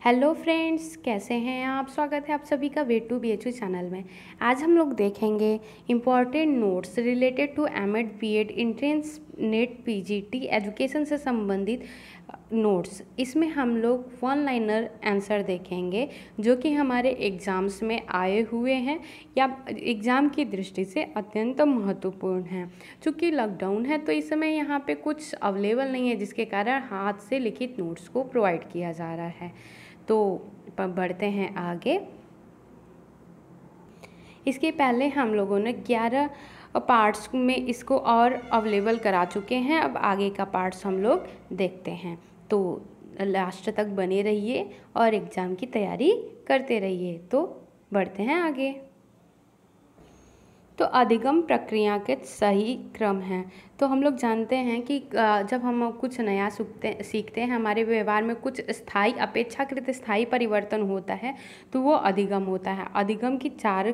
Hello friends, कैसे हैं आप। स्वागत है आप सभी का वे टू BHU चैनल में। आज हम लोग देखेंगे important notes related to MEd BEd entrance NET PGT education से संबंधित नोट्स। इसमें हम लोग वन लाइनर आंसर देखेंगे जो कि हमारे एग्ज़ाम्स में आए हुए हैं या एग्ज़ाम की दृष्टि से अत्यंत महत्वपूर्ण हैं। चूँकि लॉकडाउन है तो इस समय यहाँ पे कुछ अवेलेबल नहीं है, जिसके कारण हाथ से लिखित नोट्स को प्रोवाइड किया जा रहा है। तो बढ़ते हैं आगे। इसके पहले हम लोगों ने 11 पार्ट्स में इसको और अवेलेबल करा चुके हैं। अब आगे का पार्ट्स हम लोग देखते हैं, तो लास्ट तक बने रहिए और एग्ज़ाम की तैयारी करते रहिए। तो बढ़ते हैं आगे। तो अधिगम प्रक्रिया के सही क्रम हैं। तो हम लोग जानते हैं कि जब हम कुछ नया सीखते हैं, हमारे व्यवहार में कुछ स्थायी अपेक्षाकृत स्थायी परिवर्तन होता है, तो वो अधिगम होता है। अधिगम की 4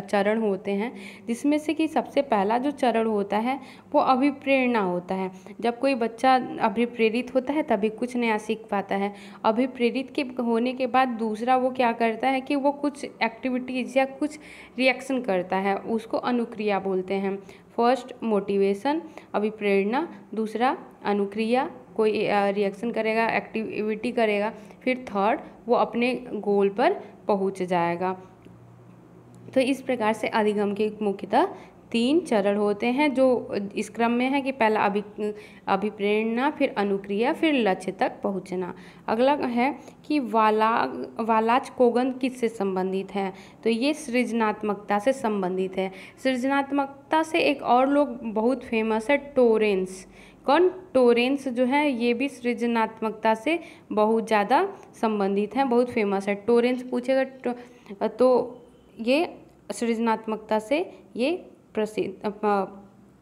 चरण होते हैं, जिसमें से कि सबसे पहला जो चरण होता है वो अभिप्रेरणा होता है। जब कोई बच्चा अभिप्रेरित होता है तभी कुछ नया सीख पाता है। अभिप्रेरित के होने के बाद दूसरा वो क्या करता है कि वो कुछ एक्टिविटीज़ या कुछ रिएक्शन करता है, उसको अनुक्रिया बोलते हैं। फर्स्ट मोटिवेशन अभिप्रेरणा, दूसरा अनुक्रिया कोई रिएक्शन करेगा, एक्टिविटी करेगा, फिर थर्ड वो अपने गोल पर पहुंच जाएगा। तो इस प्रकार से अधिगम के मुख्यतः 3 चरण होते हैं, जो इस क्रम में है कि पहला अभिप्रेरणा, फिर अनुक्रिया, फिर लक्ष्य तक पहुंचना। अगला है कि वालाज कोगन किससे संबंधित है। तो ये सृजनात्मकता से संबंधित है। सृजनात्मकता से एक और लोग बहुत फेमस है, टोरेंस। कौन? टोरेंस जो है ये भी सृजनात्मकता से बहुत ज़्यादा संबंधित है, बहुत फेमस है। टोरेंस पूछेगा तो ये सृजनात्मकता से ये प्रसिद्ध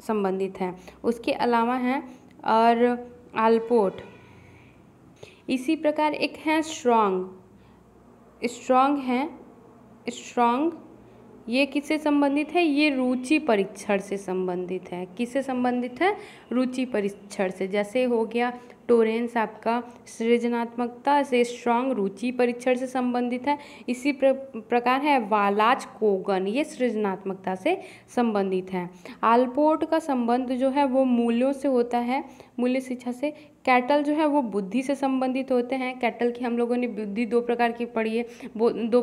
संबंधित है। उसके अलावा हैं और आलपोर्ट। इसी प्रकार एक है स्ट्रॉन्ग है। स्ट्रॉन्ग ये किससे संबंधित है? ये रुचि परीक्षण से संबंधित है। किससे संबंधित है? रुचि परीक्षण से। जैसे हो गया टोरेंस आपका सृजनात्मकता से, स्ट्रॉन्ग रुचि परीक्षण से संबंधित है। इसी प्रकार है वालाज कोगन, ये सृजनात्मकता से संबंधित है। आलपोर्ट का संबंध जो है वो मूल्यों से होता है, मूल्य शिक्षा से। कैटल जो है वो बुद्धि से संबंधित होते हैं। कैटल की हम लोगों ने बुद्धि 2 प्रकार की पढ़ी है, वो 2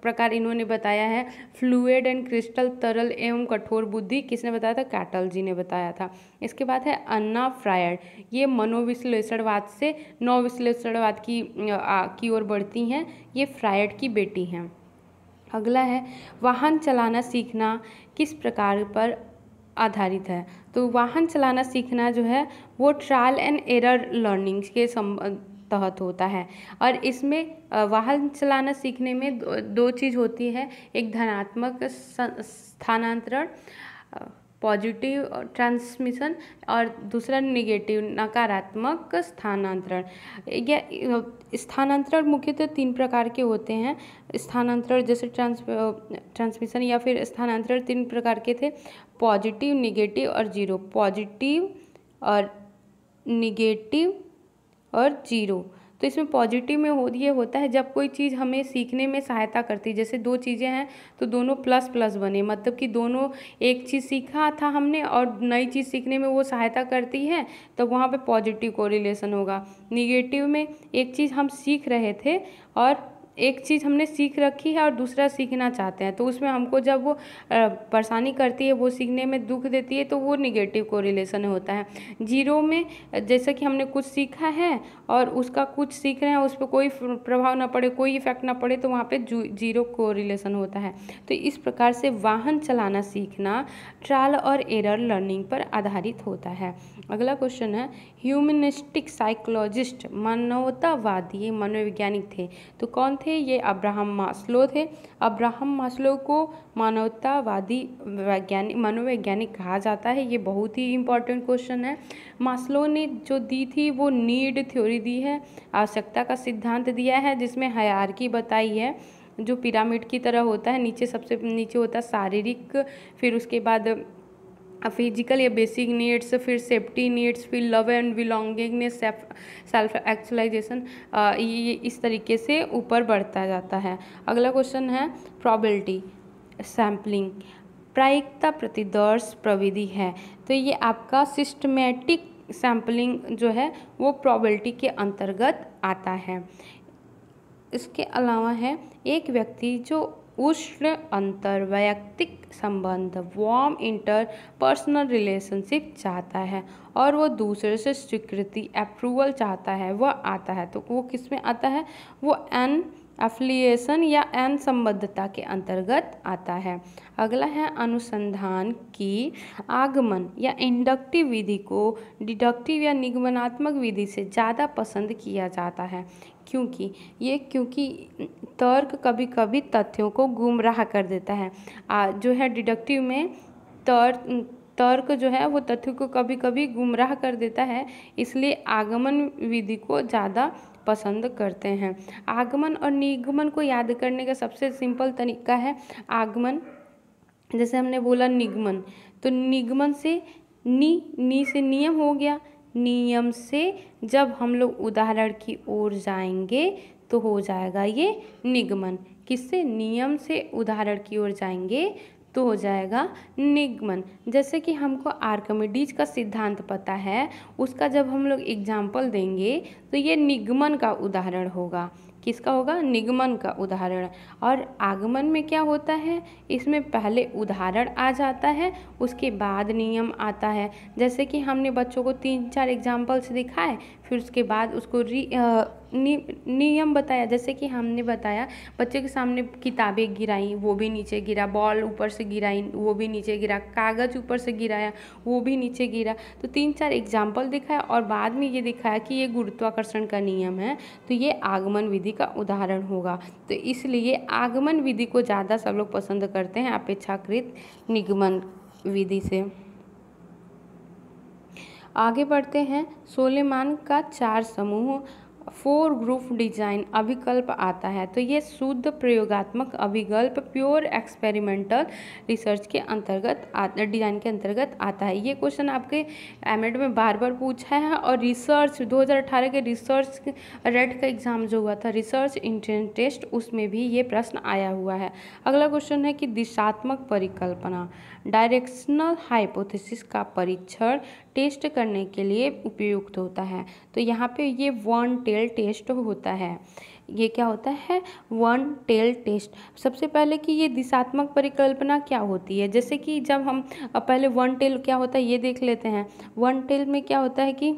प्रकार इन्होंने बताया है, फ्लूइड एंड क्रिस्टल, तरल एवं कठोर बुद्धि। किसने बताया था? कैटल जी ने बताया था। इसके बाद है अन्ना फ्रायड, ये मनोविश्लेषणवाद से नवविश्लेषणवाद की ओर बढ़ती हैं। ये फ्रायड की बेटी हैं। अगला है वाहन चलाना सीखना किस प्रकार पर आधारित है। तो वाहन चलाना सीखना जो है वो ट्रायल एंड एरर लर्निंग के तहत होता है। और इसमें वाहन चलाना सीखने में 2 चीज़ होती है, एक धनात्मक स्थानांतरण पॉजिटिव ट्रांसमिशन और दूसरा निगेटिव नकारात्मक स्थानांतरण। ये स्थानांतरण मुख्यतः 3 प्रकार के होते हैं। स्थानांतरण जैसे ट्रांसमिशन या फिर स्थानांतरण 3 प्रकार के थे, पॉजिटिव, निगेटिव और जीरो। पॉजिटिव और निगेटिव और जीरो। तो इसमें पॉजिटिव में ये होता है जब कोई चीज़ हमें सीखने में सहायता करती है। जैसे 2 चीज़ें हैं तो दोनों प्लस प्लस बने, मतलब कि दोनों एक चीज़ सीखा था हमने और नई चीज़ सीखने में वो सहायता करती है, तो वहाँ पे पॉजिटिव कोरिलेशन होगा। निगेटिव में एक चीज़ हम सीख रहे थे और एक चीज़ हमने सीख रखी है और दूसरा सीखना चाहते हैं, तो उसमें हमको जब वो परेशानी करती है, वो सीखने में दुख देती है, तो वो निगेटिव कोरिलेशन होता है। जीरो में जैसे कि हमने कुछ सीखा है और उसका कुछ सीख रहे हैं, उस पर कोई प्रभाव ना पड़े, कोई इफेक्ट ना पड़े, तो वहाँ पे जीरो कोरिलेशन होता है। तो इस प्रकार से वाहन चलाना सीखना ट्रायल और एरर लर्निंग पर आधारित होता है। अगला क्वेश्चन है ह्यूमनिस्टिक साइकोलॉजिस्ट मानवतावादी मनोवैज्ञानिक थे, तो कौन थे? ये अब्राहम मास्लो थे। अब्राहम मास्लो को मानवतावादी मनोवैज्ञानिक कहा जाता है। ये बहुत ही इम्पोर्टेंट क्वेश्चन है। मास्लो ने जो दी थी वो नीड थ्योरी दी है, आवश्यकता का सिद्धांत दिया है, जिसमें हायरार्की बताई है जो पिरामिड की तरह होता है। नीचे सबसे नीचे होता है शारीरिक, फिर उसके बाद फिजिकल या बेसिक नीड्स, फिर सेफ्टी नीड्स, फिर love and belongingness, self actualization, ये इस तरीके से ऊपर बढ़ता जाता है। अगला क्वेश्चन है प्रोबेबिलिटी सैम्पलिंग, प्रायिकता प्रतिदर्श प्रविधि है। तो ये आपका सिस्टमेटिक सैम्पलिंग जो है वो प्रोबेबिलिटी के अंतर्गत आता है। इसके अलावा है एक व्यक्ति जो उष्ण अंतर वैयक्तिक संबंध वार्म इंटर पर्सनल रिलेशनशिप चाहता है और वो दूसरे से स्वीकृति अप्रूवल चाहता है, वह आता है। तो वो किस में आता है? वो एन एफिलिएशन या एन संबद्धता के अंतर्गत आता है। अगला है अनुसंधान की आगमन या इंडक्टिव विधि को डिडक्टिव या निगमनात्मक विधि से ज़्यादा पसंद किया जाता है। क्योंकि तर्क कभी कभी तथ्यों को गुमराह कर देता है। जो है डिडक्टिव में तर्क जो है वो तथ्यों को कभी कभी गुमराह कर देता है, इसलिए आगमन विधि को ज़्यादा पसंद करते हैं। आगमन और निगमन को याद करने का सबसे सिंपल तरीका है आगमन, जैसे हमने बोला निगमन, तो निगमन से नी से नियम हो गया, नियम से जब हम लोग उदाहरण की ओर जाएंगे तो हो जाएगा ये निगमन। किससे? नियम से उदाहरण की ओर जाएंगे तो हो जाएगा निगमन। जैसे कि हमको आर्किमिडीज का सिद्धांत पता है, उसका जब हम लोग एग्जाम्पल देंगे तो ये निगमन का उदाहरण होगा। किसका होगा? निगमन का उदाहरण। और आगमन में क्या होता है? इसमें पहले उदाहरण आ जाता है, उसके बाद नियम आता है। जैसे कि हमने बच्चों को 3-4 एग्जाम्पल्स दिखाए, फिर उसके बाद उसको नियम बताया। जैसे कि हमने बताया बच्चे के सामने किताबें गिराई, वो भी नीचे गिरा, बॉल ऊपर से गिराई, वो भी नीचे गिरा, कागज़ ऊपर से गिराया, वो भी नीचे गिरा। तो 3-4 एग्जाम्पल दिखाया और बाद में ये दिखाया कि ये गुरुत्वाकर्षण का नियम है, तो ये आगमन विधि का उदाहरण होगा। तो इसलिए आगमन विधि को ज़्यादा सब लोग पसंद करते हैं अपेक्षाकृत निगमन विधि से। आगे बढ़ते हैं। सोलेमान का 4 समूह 4 ग्रुप डिजाइन अभिकल्प आता है। तो ये शुद्ध प्रयोगात्मक अभिकल्प प्योर एक्सपेरिमेंटल रिसर्च के अंतर्गत डिजाइन के अंतर्गत आता है। ये क्वेश्चन आपके एमएड में बार बार पूछा है और रिसर्च 2018 के रिसर्च रेड का एग्जाम जो हुआ था रिसर्च इंट्रेंस टेस्ट, उसमें भी ये प्रश्न आया हुआ है। अगला क्वेश्चन है कि दिशात्मक परिकल्पना डायरेक्शनल हाइपोथेसिस का परीक्षण टेस्ट करने के लिए उपयुक्त होता है। तो यहाँ पे ये वन टेल टेस्ट होता है। ये क्या होता है? One tail test. सबसे पहले कि ये दिशात्मक परिकल्पना क्या होती है, जैसे कि जब हम पहले वन टेल क्या होता है ये देख लेते हैं। वन टेल में क्या होता है कि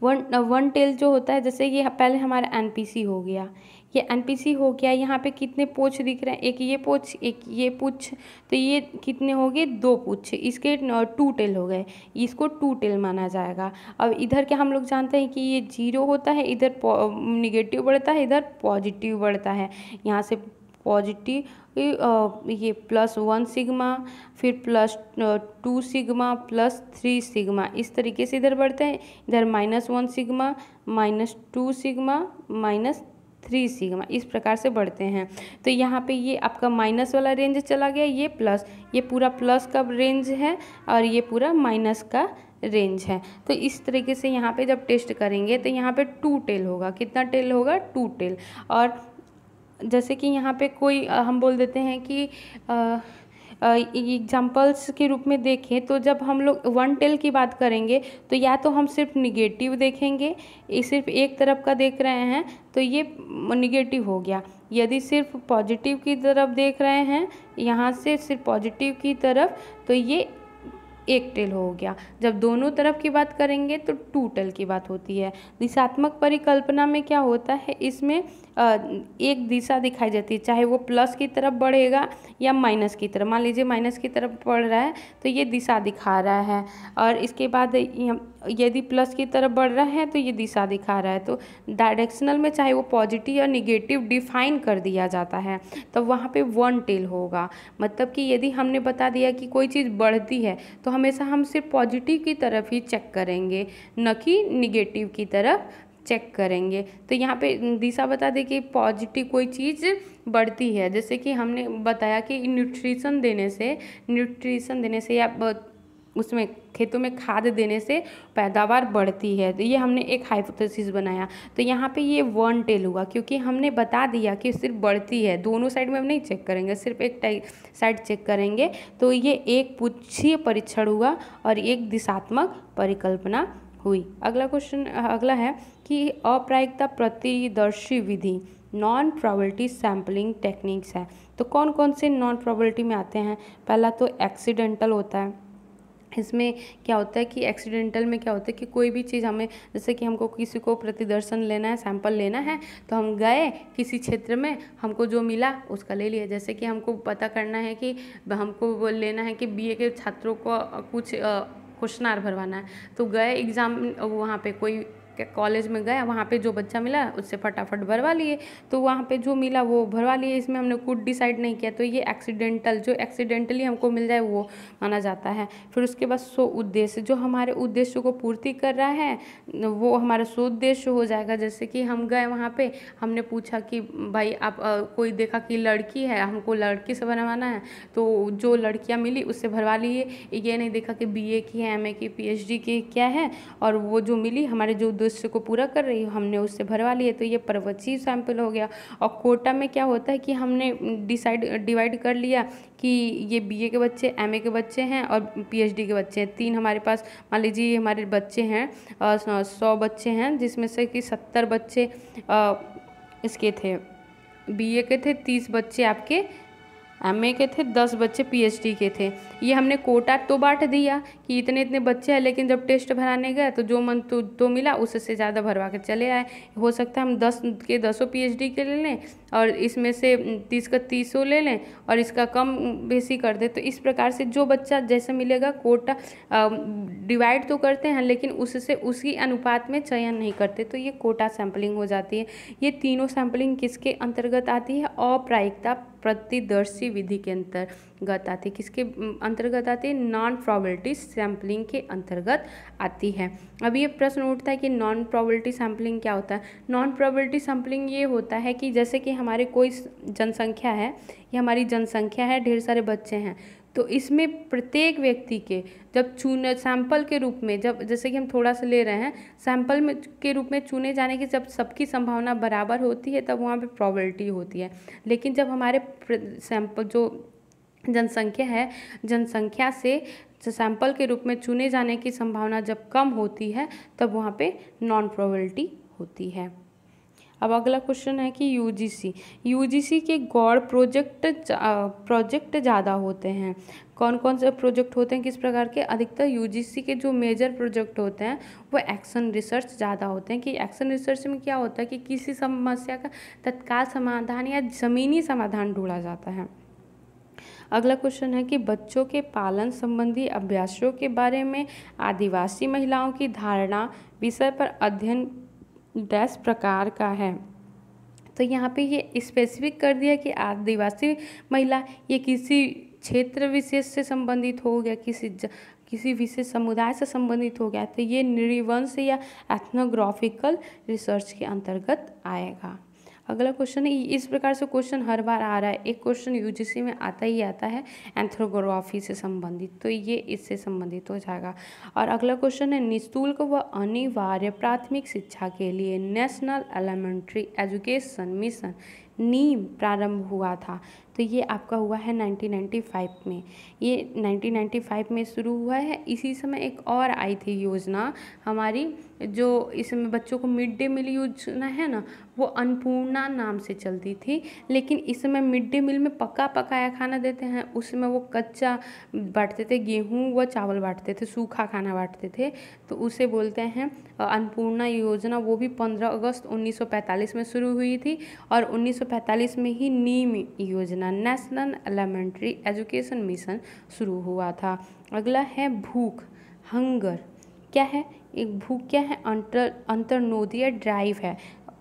वन टेल जो होता है, जैसे ये पहले हमारा एनपीसी हो गया, ये एनपीसी हो गया। यहाँ पे कितने पूछ दिख रहे हैं? एक ये पूछ, एक ये पूछ, तो ये कितने हो गए? 2 पूछ। इसके 2 टेल हो गए, इसको 2 टेल माना जाएगा। अब इधर क्या हम लोग जानते हैं कि ये 0 होता है, इधर निगेटिव बढ़ता है, इधर पॉजिटिव बढ़ता है। यहाँ से पॉजिटिव ये +1 सिग्मा, फिर +2 सिग्मा, +3 सिग्मा, इस तरीके से इधर बढ़ते हैं। इधर -1 सिग्मा, -2 सिग्मा, -3 सिग्मा, इस प्रकार से बढ़ते हैं। तो यहाँ पे ये आपका माइनस वाला रेंज चला गया, ये प्लस, ये पूरा प्लस का रेंज है और ये पूरा माइनस का रेंज है। तो इस तरीके से यहाँ पे जब टेस्ट करेंगे तो यहाँ पे 2 टेल होगा। कितना टेल होगा? 2 टेल। और जैसे कि यहाँ पे कोई हम बोल देते हैं कि एग्जाम्पल्स के रूप में देखें तो जब हम लोग वन टेल की बात करेंगे तो या तो हम सिर्फ निगेटिव देखेंगे, ये सिर्फ एक तरफ का देख रहे हैं तो ये निगेटिव हो गया। यदि सिर्फ पॉजिटिव की तरफ देख रहे हैं, यहाँ से सिर्फ पॉजिटिव की तरफ, तो ये 1 टेल हो गया। जब दोनों तरफ की बात करेंगे तो 2 टेल की बात होती है। दिशात्मक परिकल्पना में क्या होता है? इसमें एक दिशा दिखाई जाती है, चाहे वो प्लस की तरफ बढ़ेगा या माइनस की तरफ। मान लीजिए माइनस की तरफ बढ़ रहा है तो ये दिशा दिखा रहा है, और इसके बाद यदि प्लस की तरफ बढ़ रहा है तो ये दिशा दिखा रहा है। तो डायरेक्शनल में चाहे वो पॉजिटिव या निगेटिव डिफाइन कर दिया जाता है, तो वहाँ पे 1 टेल होगा। मतलब कि यदि हमने बता दिया कि कोई चीज़ बढ़ती है तो हमेशा हम सिर्फ पॉजिटिव की तरफ ही चेक करेंगे, न कि निगेटिव की तरफ चेक करेंगे। तो यहाँ पे दिशा बता दे कि पॉजिटिव कोई चीज़ बढ़ती है, जैसे कि हमने बताया कि न्यूट्रिशन देने से या उसमें खेतों में खाद देने से पैदावार बढ़ती है। तो ये हमने एक हाइपोथेसिस बनाया। तो यहाँ पे ये वन टेल हुआ, क्योंकि हमने बता दिया कि सिर्फ बढ़ती है, दोनों साइड में हम नहीं चेक करेंगे, सिर्फ एक साइड चेक करेंगे। तो ये एक पुच्छीय परीक्षण हुआ और एक दिशात्मक परिकल्पना हुई। अगला है कि अप्रायिकता प्रतिदर्शी विधि नॉन प्रोबेबिलिटी सैम्पलिंग टेक्निक्स है। तो कौन कौन से नॉन प्रोबेबिलिटी में आते हैं? पहला तो एक्सीडेंटल होता है। इसमें क्या होता है कि एक्सीडेंटल में क्या होता है कि कोई भी चीज़ हमें, जैसे कि हमको किसी को प्रतिदर्शन लेना है, सैंपल लेना है, तो हम गए किसी क्षेत्र में, हमको जो मिला उसका ले लिया। जैसे कि हमको पता करना है कि हमको वो लेना है कि बीए के छात्रों को कुछ क्वेश्चनार भरवाना है, तो गए एग्ज़ाम वहाँ पे कोई कॉलेज में गया, वहाँ पे जो बच्चा मिला उससे फटाफट भरवा लिए, तो वहाँ पे जो मिला वो भरवा लिए। इसमें हमने खुद डिसाइड नहीं किया, तो ये एक्सीडेंटल, जो एक्सीडेंटली हमको मिल जाए वो माना जाता है। फिर उसके बाद सो उद्देश्य, जो हमारे उद्देश्य को पूर्ति कर रहा है वो हमारा सो उद्देश्य हो जाएगा। जैसे कि हम गए वहाँ पे, हमने पूछा कि भाई आप कोई देखा कि लड़की है, हमको लड़की से भरवाना है, तो जो लड़कियाँ मिली उससे भरवा लिए। ये नहीं देखा कि बीए की है, एमए की, पीएचडी की क्या है, और वो जो मिली हमारे जो उद्देश्य को पूरा कर रही है हमने उससे भरवा लिए। तो ये पर्वतीय सैंपल हो गया। और कोटा में क्या होता है कि हमने डिवाइड कर लिया कि ये बीए के बच्चे, एमए के बच्चे हैं और पीएचडी के बच्चे हैं। 3 हमारे पास, मान लीजिए हमारे बच्चे हैं 100 बच्चे हैं, जिसमें से कि 70 बच्चे इसके थे, बीए के थे, 30 बच्चे आपके एमए के थे, 10 बच्चे पीएचडी के थे। ये हमने कोटा तो बांट दिया कि इतने इतने बच्चे हैं, लेकिन जब टेस्ट भराने गए तो जो मन तो मिला उससे ज़्यादा भरवा के चले आए। हो सकता है हम 10 के 10 पीएचडी के ले लें और इसमें से 30 का 30 ले लें और इसका कम बेसी कर दे। तो इस प्रकार से जो बच्चा जैसे मिलेगा कोटा डिवाइड तो करते हैं, लेकिन उससे उसी अनुपात में चयन नहीं करते, तो ये कोटा सैंपलिंग हो जाती है। ये तीनों सैंपलिंग किसके अंतर्गत आती है? अप्रायिकता प्रतिदर्शी विधि के अंतर्गत आती है। किसके अंतर्गत आती है? नॉन प्रोबेबिलिटी सैंपलिंग के अंतर्गत आती है। अब ये प्रश्न उठता है कि नॉन प्रोबेबिलिटी सैंपलिंग क्या होता है? नॉन प्रोबेबिलिटी सैंपलिंग ये होता है कि जैसे कि हमारे कोई जनसंख्या है, या हमारी जनसंख्या है, ढेर सारे बच्चे हैं, तो इसमें प्रत्येक व्यक्ति के जब चुने सैंपल के रूप में, जब जैसे कि हम थोड़ा सा ले रहे हैं, सैंपल में के रूप में चुने जाने की जब सबकी संभावना बराबर होती है तब वहाँ पे प्रोबेबिलिटी होती है। लेकिन जब हमारे सैंपल जो जनसंख्या है, जनसंख्या से सैंपल के रूप में चुने जाने की संभावना जब कम होती है तब वहाँ पे नॉन प्रोबेबिलिटी होती है। अब अगला क्वेश्चन है कि यूजीसी के गौड़ प्रोजेक्ट ज़्यादा होते हैं। कौन कौन से प्रोजेक्ट होते हैं, किस प्रकार के? अधिकतर यूजीसी के जो मेजर प्रोजेक्ट होते हैं वो एक्शन रिसर्च ज़्यादा होते हैं। कि एक्शन रिसर्च में क्या होता है कि किसी समस्या का तत्काल समाधान या ज़मीनी समाधान ढूंढा जाता है। अगला क्वेश्चन है कि बच्चों के पालन संबंधी अभ्यासों के बारे में आदिवासी महिलाओं की धारणा विषय पर अध्ययन डैश प्रकार का है। तो यहाँ पे ये स्पेसिफिक कर दिया कि आदिवासी महिला ये किसी क्षेत्र विशेष से संबंधित हो गया, किसी विशेष समुदाय से संबंधित हो गया, तो ये नृवंश या एथनोग्राफिकल रिसर्च के अंतर्गत आएगा। अगला क्वेश्चन है, इस प्रकार से क्वेश्चन हर बार आ रहा है, एक क्वेश्चन यूजीसी में आता ही आता है एंथ्रोग्राफी से संबंधित, तो ये इससे संबंधित हो जाएगा। और अगला क्वेश्चन है, निःशुल्क व अनिवार्य प्राथमिक शिक्षा के लिए नेशनल एलिमेंट्री एजुकेशन मिशन नीम प्रारंभ हुआ था। तो ये आपका हुआ है 1995 में, ये 1995 में शुरू हुआ है। इसी समय एक और आई थी योजना हमारी, जो इसमें बच्चों को मिड डे मील योजना है ना, वो अन्नपूर्णा नाम से चलती थी। लेकिन इस समय मिड डे मील में पका पकाया खाना देते हैं, उसमें वो कच्चा बांटते थे, गेहूँ व चावल बांटते थे, सूखा खाना बांटते थे, तो उसे बोलते हैं अन्नपूर्णा योजना। वो भी 15 अगस्त 1945 में शुरू हुई थी और 1945 में ही नीम योजना नेशनल एलिमेंट्री एजुकेशन मिशन शुरू हुआ था। अगला है भूख, हंगर क्या है? एक भूख क्या है? अंतर्नोदीय ड्राइव है।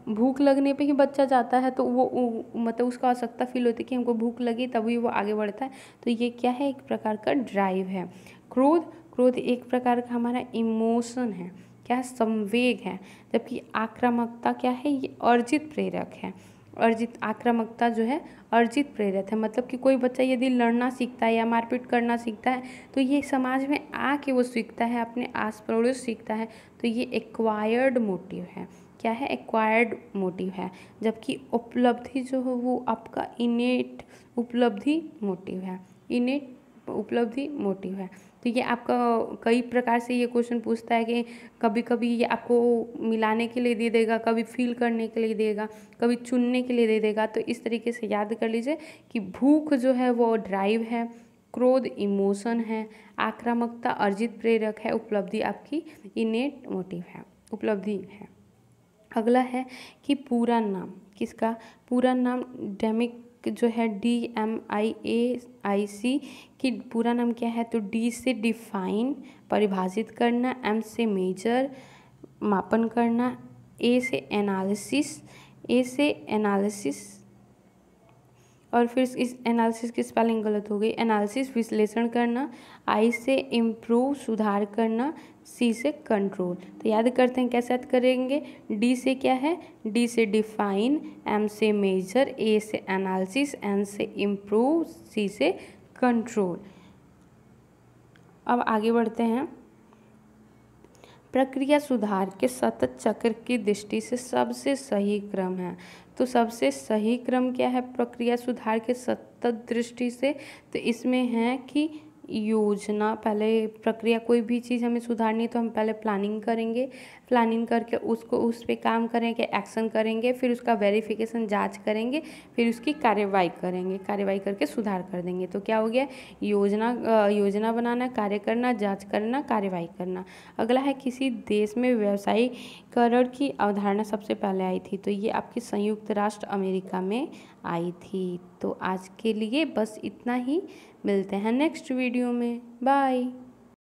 भूख लगने पे ही बच्चा जाता है, तो वो मतलब उसको आवश्यकता फील होती है कि हमको भूख लगी तभी वो आगे बढ़ता है, तो ये क्या है? एक प्रकार का ड्राइव है। क्रोध एक प्रकार का हमारा इमोशन है। क्या है, संवेग है। जबकि आक्रामकता क्या है, ये अर्जित प्रेरक है। अर्जित आक्रामकता जो है अर्जित प्रेरक है, मतलब कि कोई बच्चा यदि लड़ना सीखता है या मारपीट करना सीखता है तो ये समाज में आके वो सीखता है, अपने आस पड़ोस सीखता है, तो ये एक्वायर्ड मोटिव है। क्या है, एक्वायर्ड मोटिव है। जबकि उपलब्धि जो है वो आपका इनेट उपलब्धि मोटिव है, इनेट उपलब्धि मोटिव है। तो ये आपका कई प्रकार से ये क्वेश्चन पूछता है कि कभी कभी ये आपको मिलाने के लिए दे देगा, कभी फील करने के लिए देगा, कभी चुनने के लिए दे देगा। तो इस तरीके से याद कर लीजिए कि भूख जो है वो ड्राइव है, क्रोध इमोशन है, आक्रामकता अर्जित प्रेरक है, उपलब्धि आपकी इनेट मोटिव है, उपलब्धि है। अगला है कि पूरा नाम, किसका पूरा नाम, डेमिक जो है DMIAIC की पूरा नाम क्या है, तो D से डिफाइन परिभाषित करना, M से मेजर मापन करना, A से एनालिसिस और फिर इस एनालिसिस की स्पेलिंग गलत हो गई, एनालिसिस विश्लेषण करना, I से इम्प्रूव सुधार करना, C से कंट्रोल। तो याद करते हैं कैसे याद करेंगे, D से क्या है, D से डिफाइन, M से मेजर, A से एनालिसिस, N से इम्प्रूव, C से कंट्रोल। अब आगे बढ़ते हैं। प्रक्रिया सुधार के सतत चक्र की दृष्टि से सबसे सही क्रम है। तो सबसे सही क्रम क्या है प्रक्रिया सुधार के सतत दृष्टि से, तो इसमें है कि योजना, पहले प्रक्रिया कोई भी चीज़ हमें सुधारनी है तो हम पहले प्लानिंग करेंगे, प्लानिंग करके उसको उस पर काम करेंगे, एक्शन करेंगे, फिर उसका वेरिफिकेशन जांच करेंगे, फिर उसकी कार्रवाई करेंगे, कार्रवाई करके सुधार कर देंगे। तो क्या हो गया, योजना बनाना, कार्य करना, जांच करना, कार्रवाई करना। अगला है किसी देश में व्यवसायीकरण की अवधारणा सबसे पहले आई थी, तो ये आपकी संयुक्त राष्ट्र अमेरिका में आई थी। तो आज के लिए बस इतना ही, मिलते हैं नेक्स्ट वीडियो में, बाय।